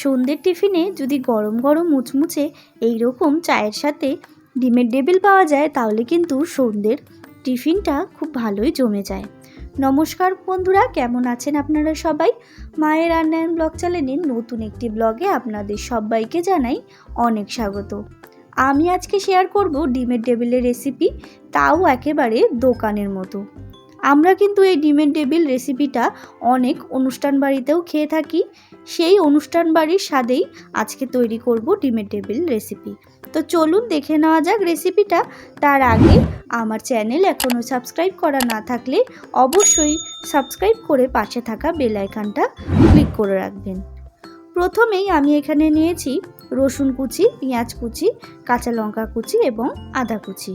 সন্ধ্যের টিফিনে যদি গরম গরম মুচমুচে এই রকম চায়ের সাথে ডিমের ডেবিল পাওয়া যায় তাহলে কিন্তু সন্ধ্যের টিফিনটা খুব ভালোই জমে যায়। নমস্কার বন্ধুরা, কেমন আছেন আপনারা সবাই? মায়ের রান্নায়ন ব্লগ চ্যানেলের নতুন একটি ব্লগে আপনাদের সবাইকে জানাই অনেক স্বাগত। আমি আজকে শেয়ার করব ডিমের ডেবিলের রেসিপি, তাও একেবারে দোকানের মতো। আমরা কিন্তু এই ডিমের ডেবিল রেসিপিটা অনেক অনুষ্ঠান বাড়িতেও খেয়ে থাকি। সেই অনুষ্ঠান বাড়ির স্বাদেই আজকে তৈরি করব ডিমের ডেবিল রেসিপি। তো চলুন দেখে নেওয়া যাক রেসিপিটা। তার আগে আমার চ্যানেল এখনও সাবস্ক্রাইব করা না থাকলে অবশ্যই সাবস্ক্রাইব করে পাশে থাকা বেল আইকনটা ক্লিক করে রাখবেন। প্রথমেই আমি এখানে নিয়েছি রসুন কুচি, পেঁয়াজ কুচি, কাঁচা লঙ্কা কুচি এবং আদা কুচি।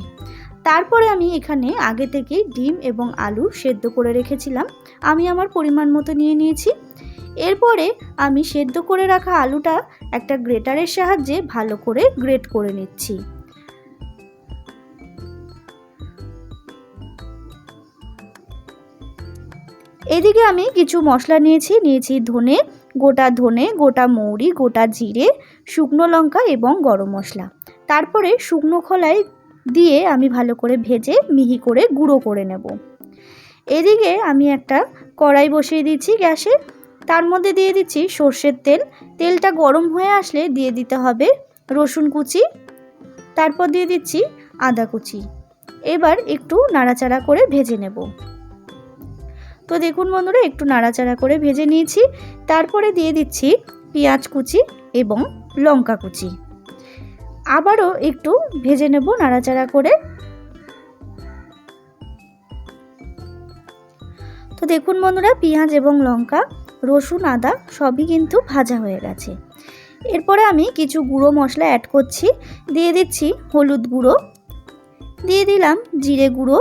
তারপরে আমি এখানে আগে থেকে ডিম এবং আলু সেদ্ধ করে রেখেছিলাম, আমি আমার পরিমাণ মতো নিয়ে নিয়েছি। এরপরে আমি সেদ্ধ করে রাখা আলুটা একটা গ্রেটারের সাহায্যে ভালো করে গ্রেট করে নিচ্ছি। এদিকে আমি কিছু মশলা নিয়েছি ধনে, গোটা মৌরি, গোটা জিরে, শুকনো লঙ্কা এবং গরম মশলা। তারপরে শুকনো খোলায় দিয়ে আমি ভালো করে ভেজে মিহি করে গুঁড়ো করে নেব। এদিকে আমি একটা কড়াই বসিয়ে দিচ্ছি গ্যাসে, তার মধ্যে দিয়ে দিচ্ছি সর্ষের তেল। তেলটা গরম হয়ে আসলে দিয়ে দিতে হবে রসুন কুচি, তারপর দিয়ে দিচ্ছি আদা কুচি। এবার একটু নাড়াচাড়া করে ভেজে নেব। তো দেখুন বন্ধুরা, একটু নাড়াচাড়া করে ভেজে নিয়েছি। তারপরে দিয়ে দিচ্ছি পেঁয়াজ কুচি এবং লঙ্কা কুচি। আবারও একটু ভেজে নেব নাড়াচাড়া করে। তো দেখুন বন্ধুরা, পেঁয়াজ এবং লঙ্কা, রসুন, আদা সবই কিন্তু ভাজা হয়ে গেছে। এরপরে আমি কিছু গুঁড়ো মশলা অ্যাড করছি। দিয়ে দিচ্ছি হলুদ গুঁড়ো, দিয়ে দিলাম জিরে গুঁড়ো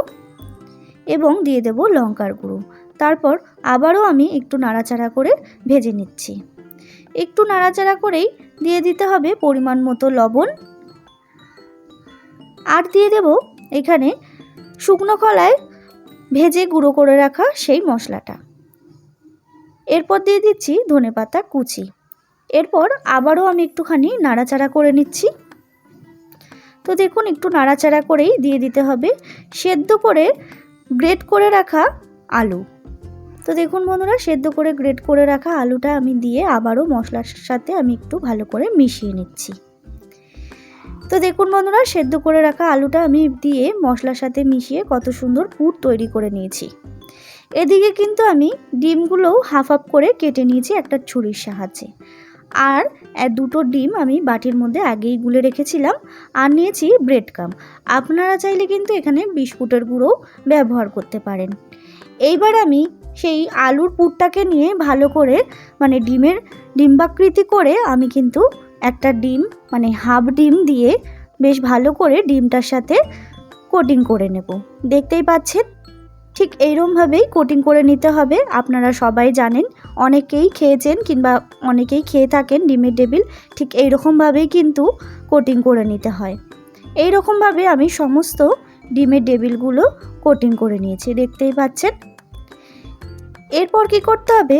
এবং দিয়ে দেব লঙ্কার গুঁড়ো। তারপর আবারও আমি একটু নাড়াচাড়া করে ভেজে নিচ্ছি। একটু নাড়াচাড়া করেই দিয়ে দিতে হবে পরিমাণ মতো লবণ, আর দিয়ে দেব এখানে শুকনো খোলায় ভেজে গুঁড়ো করে রাখা সেই মশলাটা। এরপর দিয়ে দিচ্ছি ধনেপাতা কুচি। এরপর আবারও আমি একটুখানি নাড়াচাড়া করে নিচ্ছি। তো দেখুন, একটু নাড়াচাড়া করেই দিয়ে দিতে হবে সেদ্ধ করে গ্রেট করে রাখা আলু। তো দেখুন বন্ধুরা, সেদ্ধ করে গ্রেট করে রাখা আলুটা আমি দিয়ে আবারও মশলার সাথে আমি একটু ভালো করে মিশিয়ে নিচ্ছি। তো দেখুন বন্ধুরা, সেদ্ধ করে রাখা আলুটা আমি দিয়ে মশলার সাথে মিশিয়ে কত সুন্দর পুর তৈরি করে নিয়েছি। এদিকে কিন্তু আমি ডিমগুলোও হাফ হাফ করে কেটে নিয়েছি একটা ছুরির সাহায্যে। আর দুটো ডিম আমি বাটির মধ্যে আগেই গুলে রেখেছিলাম। আর নিয়েছি ব্রেড ক্রাম্ব। আপনারা চাইলে কিন্তু এখানে বিস্কুটের গুঁড়ো ব্যবহার করতে পারেন। এইবার আমি সেই আলুর পুরটাকে নিয়ে ভালো করে ডিম্বাকৃতি করে আমি কিন্তু একটা ডিম হাফ ডিম দিয়ে বেশ ভালো করে ডিমটার সাথে কোটিং করে নেব। দেখতেই পাচ্ছেন, ঠিক এইরকমভাবেই কোটিং করে নিতে হবে। আপনারা সবাই জানেন, অনেকেই খেয়েছেন কিংবা অনেকেই খেয়ে থাকেন ডিমের ডেবিল, ঠিক এইরকমভাবেই কিন্তু কোটিং করে নিতে হয়। এইরকমভাবে আমি সমস্ত ডিমের ডেবিলগুলো কোটিং করে নিয়েছি, দেখতেই পাচ্ছেন। এরপর কি করতে হবে,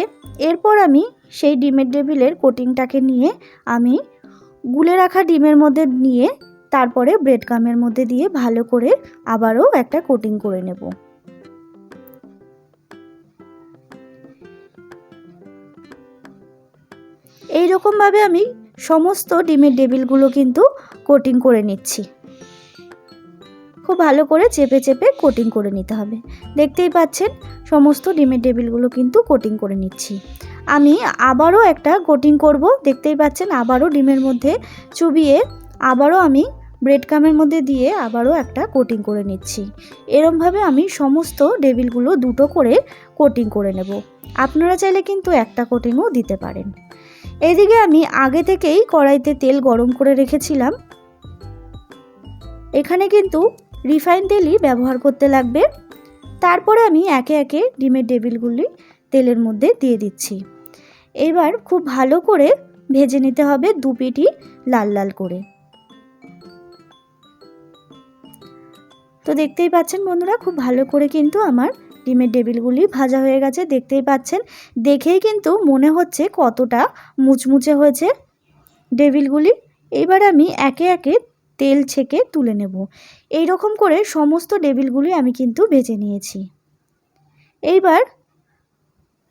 এরপর আমি সেই ডিমের ডেবিলের কোটিংটাকে নিয়ে আমি গুলে রাখা ডিমের মধ্যে নিয়ে তারপরে ব্রেড ক্রাম্বের মধ্যে দিয়ে ভালো করে আবারও একটা কোটিং করে নেব। এই রকমভাবে আমি সমস্ত ডিমের ডেবিলগুলো কিন্তু কোটিং করে নিচ্ছি। খুব ভালো করে চেপে চেপে কোটিং করে নিতে হবে। দেখতেই পাচ্ছেন, সমস্ত ডিমের ডেবিলগুলো কিন্তু কোটিং করে নিচ্ছি। আমি আবারও একটা কোটিং করব। দেখতেই পাচ্ছেন, আবারও ডিমের মধ্যে চুবিয়ে আবারও আমি ব্রেড ক্রাম্বের মধ্যে দিয়ে আবারও একটা কোটিং করে নিচ্ছি। এরমভাবে আমি সমস্ত ডেবিলগুলো দুটো করে কোটিং করে নেব। আপনারা চাইলে কিন্তু একটা কোটিংও দিতে পারেন। এদিকে আমি আগে থেকেই কড়াইতে তেল গরম করে রেখেছিলাম। এখানে কিন্তু রিফাইন তেলই ব্যবহার করতে লাগবে। তারপরে আমি একে একে ডিমের ডেবিলগুলি তেলের মধ্যে দিয়ে দিচ্ছি। এবার খুব ভালো করে ভেজে নিতে হবে, দু পিঠই লাল লাল করে। তো দেখতেই পাচ্ছেন বন্ধুরা, খুব ভালো করে কিন্তু আমার ডিমের টেবিলগুলি ভাজা হয়ে গেছে, দেখতেই পাচ্ছেন। দেখেই কিন্তু মনে হচ্ছে কতটা মুচমুচে হয়েছে টেবিলগুলি। এবার আমি একে একে তেল ছেঁকে তুলে নেব। এই রকম করে সমস্ত টেবিলগুলি আমি কিন্তু ভেজে নিয়েছি। এইবার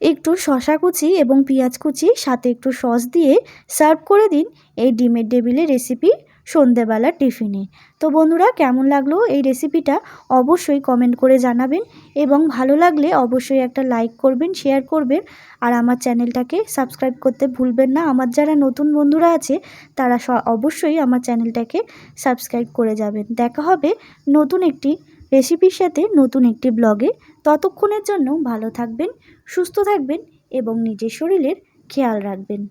একটু শসা কুচি এবং পেঁয়াজ কুচি সাথে একটু সস দিয়ে সার্ভ করে দিন এই ডিমের টেবিলের রেসিপি সন্ধেবেলার টিফিনে। তো বন্ধুরা, কেমন লাগলো এই রেসিপিটা অবশ্যই কমেন্ট করে জানাবেন, এবং ভালো লাগলে অবশ্যই একটা লাইক করবেন, শেয়ার করবেন, আর আমার চ্যানেলটাকে সাবস্ক্রাইব করতে ভুলবেন না। আমার যারা নতুন বন্ধুরা আছে তারা অবশ্যই আমার চ্যানেলটাকে সাবস্ক্রাইব করে যাবেন। দেখা হবে নতুন একটি রেসিপির সাথে নতুন একটি ব্লগে। ততক্ষণের জন্য ভালো থাকবেন, সুস্থ থাকবেন এবং নিজের শরীরের খেয়াল রাখবেন।